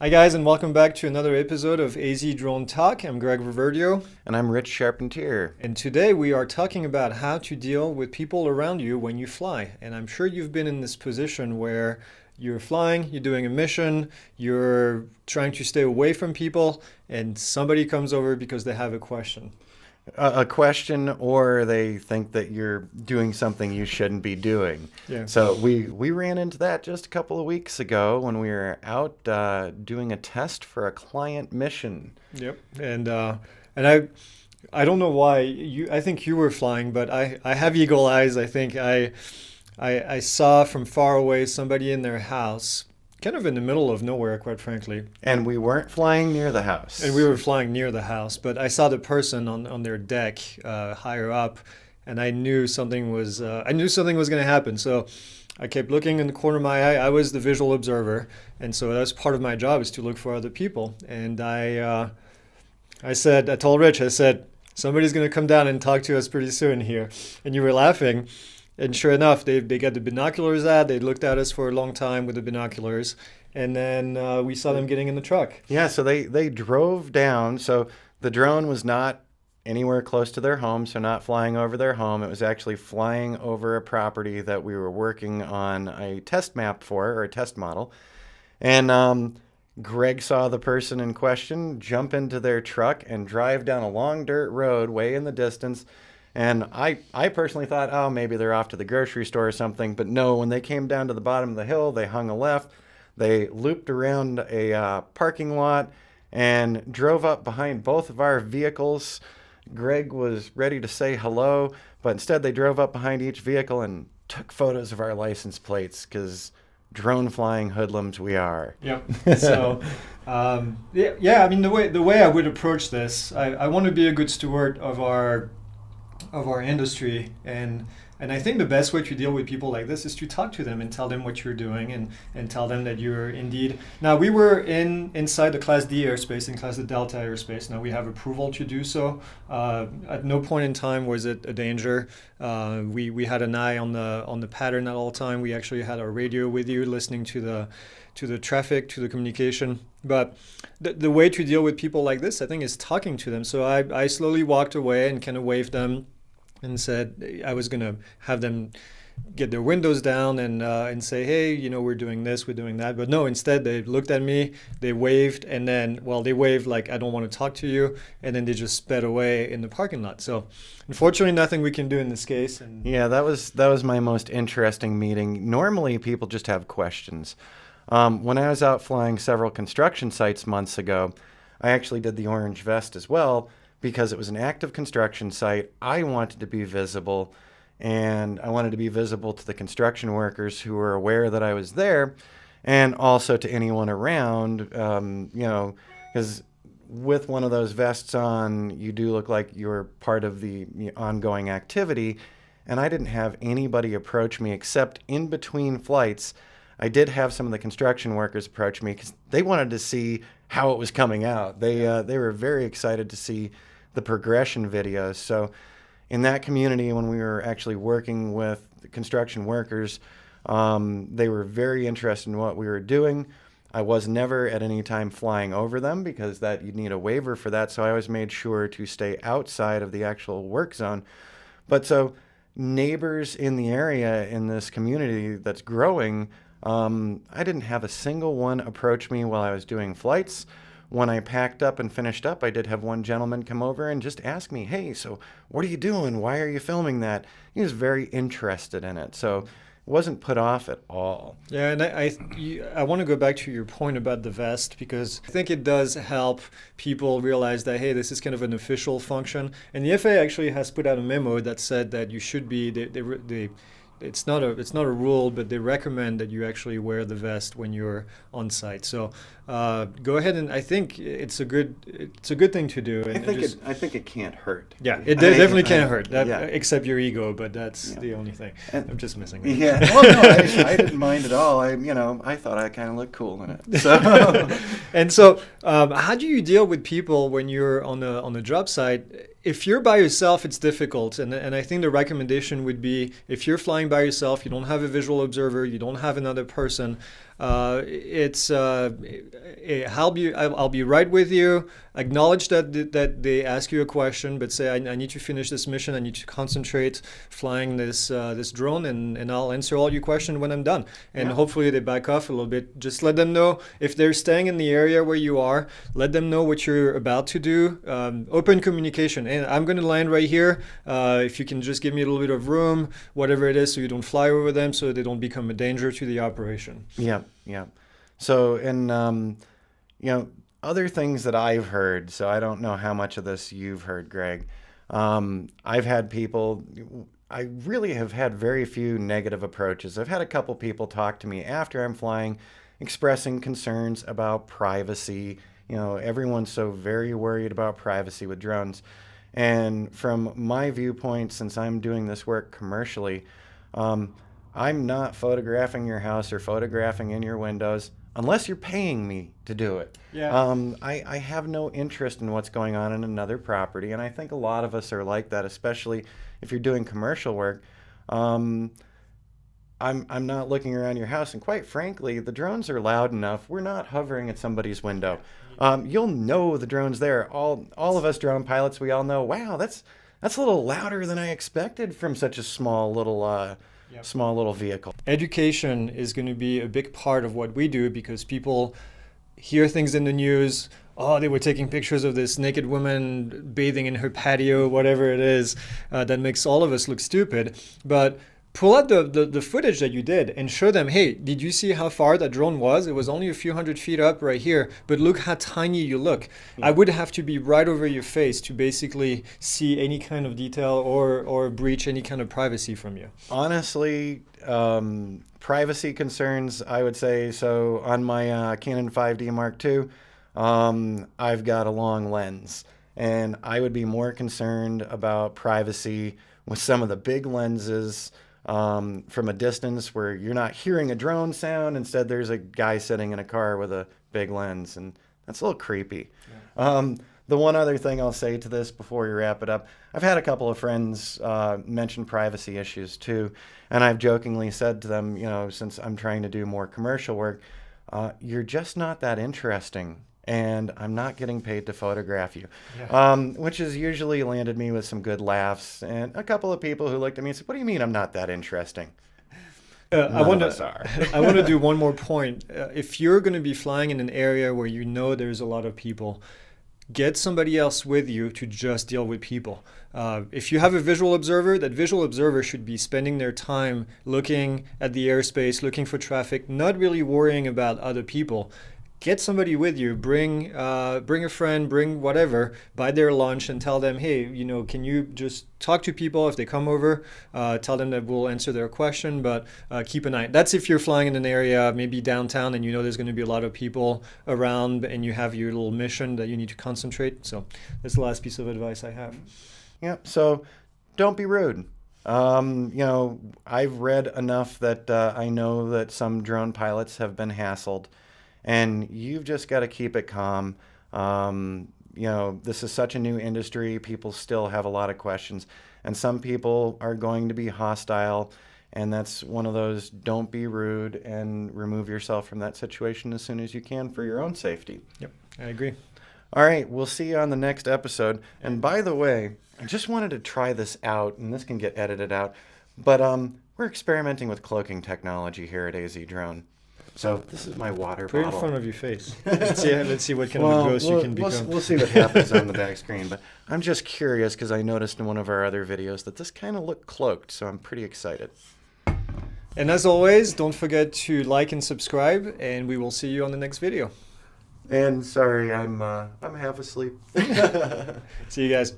Hi, guys, and welcome back to another episode of AZ Drone Talk. I'm Greg Reverdio, And I'm Rich Charpentier. and today we are talking about how to deal with people around you when you fly. And I'm sure you've been in this position where you're flying, you're doing a mission, you're trying to stay away from people, and somebody comes over because they have a question. A question, or they think that you're doing something you shouldn't be doing. Yeah. So we ran into that just a couple of weeks ago when we were out doing a test for a client mission. Yep. And I don't know why I think you were flying, but I have eagle eyes. I think I saw from far away somebody in their house, kind of in the middle of nowhere, quite frankly. And we weren't flying near the house. And we were flying near the house, but I saw the person on their deck higher up, and I knew something was going to happen. So I kept looking in the corner of my eye. I was the visual observer, and so that's part of my job is to look for other people. And I told Rich, I said, somebody's going to come down and talk to us pretty soon here. And you were laughing. And sure enough, they got the binoculars out. They looked at us for a long time with the binoculars. And then we saw them getting in the truck. Yeah, so they drove down. So the drone was not anywhere close to their home, so not flying over their home. It was actually flying over a property that we were working on a test map for, or a test model. And Greg saw the person in question jump into their truck and drive down a long dirt road way in the distance. And I personally thought, oh, maybe they're off to the grocery store or something. But no, when they came down to the bottom of the hill, they hung a left. They looped around a parking lot and drove up behind both of our vehicles. Greg was ready to say hello, but instead they drove up behind each vehicle and took photos of our license plates because drone flying hoodlums we are. Yep. So, yeah. I mean, the way I would approach this, I want to be a good steward of our industry, and I think the best way to deal with people like this is to talk to them and tell them what you're doing and tell them that you're indeed. Now we were inside the Class D airspace, in Class D Delta airspace. Now we have approval to do so. At no point in time was it a danger. We had an eye on the pattern at all time. We actually had our radio with you, listening to the traffic, to the communication. But the way to deal with people like this, I think, is talking to them. So I slowly walked away and kind of waved them and said I was going to have them get their windows down and say, hey, we're doing this, we're doing that. But no, instead they looked at me, they waved, and then, they waved like, I don't want to talk to you. And then they just sped away in the parking lot. So unfortunately, nothing we can do in this case. And Yeah, that was my most interesting meeting. Normally people just have questions. When I was out flying several construction sites months ago, I actually did the orange vest as well because it was an active construction site. I wanted to be visible, and I wanted to be visible to the construction workers who were aware that I was there, and also to anyone around, because with one of those vests on, you do look like you're part of the ongoing activity, and I didn't have anybody approach me except in between flights. I did have some of the construction workers approach me because they wanted to see how it was coming out. They were very excited to see the progression videos. So in that community, when we were actually working with the construction workers, they were very interested in what we were doing. I was never at any time flying over them because that you'd need a waiver for that. So I always made sure to stay outside of the actual work zone. But so neighbors in the area in this community that's growing, I didn't have a single one approach me while I was doing flights. When I packed up and finished up, I did have one gentleman come over and just ask me, hey, so what are you doing? Why are you filming that? He was very interested in it. So it wasn't put off at all. Yeah, and I want to go back to your point about the vest, because I think it does help people realize that, hey, this is kind of an official function. And the FAA actually has put out a memo that said that you should be, it's not a rule, but they recommend that you actually wear the vest when you're on site. So go ahead, and I think it's a good thing to do. And I think it can't hurt. Yeah, it definitely can't hurt. Yeah. Except your ego, but that's Yeah. the only thing. And- I'm just messing with Yeah, well, no, I didn't mind at all. I thought I kind of looked cool in it. So, And so, how do you deal with people when you're on the job site? If you're by yourself, it's difficult, and I think the recommendation would be, if you're flying by yourself, you don't have a visual observer, you don't have another person, I'll be right with you. Acknowledge that they ask you a question, but say I need to finish this mission. I need to concentrate flying this drone, and I'll answer all your questions when I'm done. And hopefully they back off a little bit. Just let them know if they're staying in the area where you are. Let them know what you're about to do. Open communication. And I'm going to land right here. If you can just give me a little bit of room, whatever it is, so you don't fly over them, so they don't become a danger to the operation. Yeah. So, and other things that I've heard, so I don't know how much of this you've heard, Greg. I've had people, I really have had very few negative approaches. I've had a couple people talk to me after I'm flying, expressing concerns about privacy. Everyone's so very worried about privacy with drones. And from my viewpoint, since I'm doing this work commercially, I'm not photographing your house or photographing in your windows unless you're paying me to do it. Yeah. I have no interest in what's going on in another property, and I think a lot of us are like that, especially if you're doing commercial work. I'm not looking around your house, and quite frankly, the drones are loud enough. We're not hovering at somebody's window. You'll know the drone's there. All of us drone pilots, we all know, wow, that's a little louder than I expected from such a small little vehicle. Education is going to be a big part of what we do, because people hear things in the news. Oh, they were taking pictures of this naked woman bathing in her patio, whatever it is. That makes all of us look stupid. But pull out the footage that you did and show them, hey, did you see how far that drone was? It was only a few hundred feet up right here, but look how tiny you look. I would have to be right over your face to basically see any kind of detail or breach any kind of privacy from you. Honestly, privacy concerns, I would say, so on my Canon 5D Mark II, I've got a long lens, and I would be more concerned about privacy with some of the big lenses from a distance where you're not hearing a drone sound. Instead, there's a guy sitting in a car with a big lens, and that's a little creepy. Yeah. The one other thing I'll say to this before we wrap it up, I've had a couple of friends mention privacy issues too, and I've jokingly said to them, since I'm trying to do more commercial work, you're just not that interesting, and I'm not getting paid to photograph you, which has usually landed me with some good laughs, and a couple of people who looked at me and said, what do you mean I'm not that interesting? I want to do one more point. If you're going to be flying in an area where you know there's a lot of people, get somebody else with you to just deal with people. If you have a visual observer, that visual observer should be spending their time looking at the airspace, looking for traffic, not really worrying about other people. Get somebody with you. Bring a friend, bring whatever, buy their lunch and tell them, hey, can you just talk to people if they come over? Tell them that we'll answer their question, but keep an eye. That's if you're flying in an area, maybe downtown, and there's going to be a lot of people around and you have your little mission that you need to concentrate. So that's the last piece of advice I have. Yeah, so don't be rude. I've read enough that I know that some drone pilots have been hassled. And you've just got to keep it calm. This is such a new industry. People still have a lot of questions. And some people are going to be hostile. And that's one of those, don't be rude, and remove yourself from that situation as soon as you can for your own safety. Yep, I agree. All right, we'll see you on the next episode. And by the way, I just wanted to try this out, and this can get edited out. But we're experimenting with cloaking technology here at AZ Drone. So this is my water bottle. Put it in front of your face. Let's see what kind of a ghost you can become. We'll see what happens on the back screen. But I'm just curious because I noticed in one of our other videos that this kind of looked cloaked, so I'm pretty excited. And as always, don't forget to like and subscribe, and we will see you on the next video. And sorry, I'm half asleep. See you guys.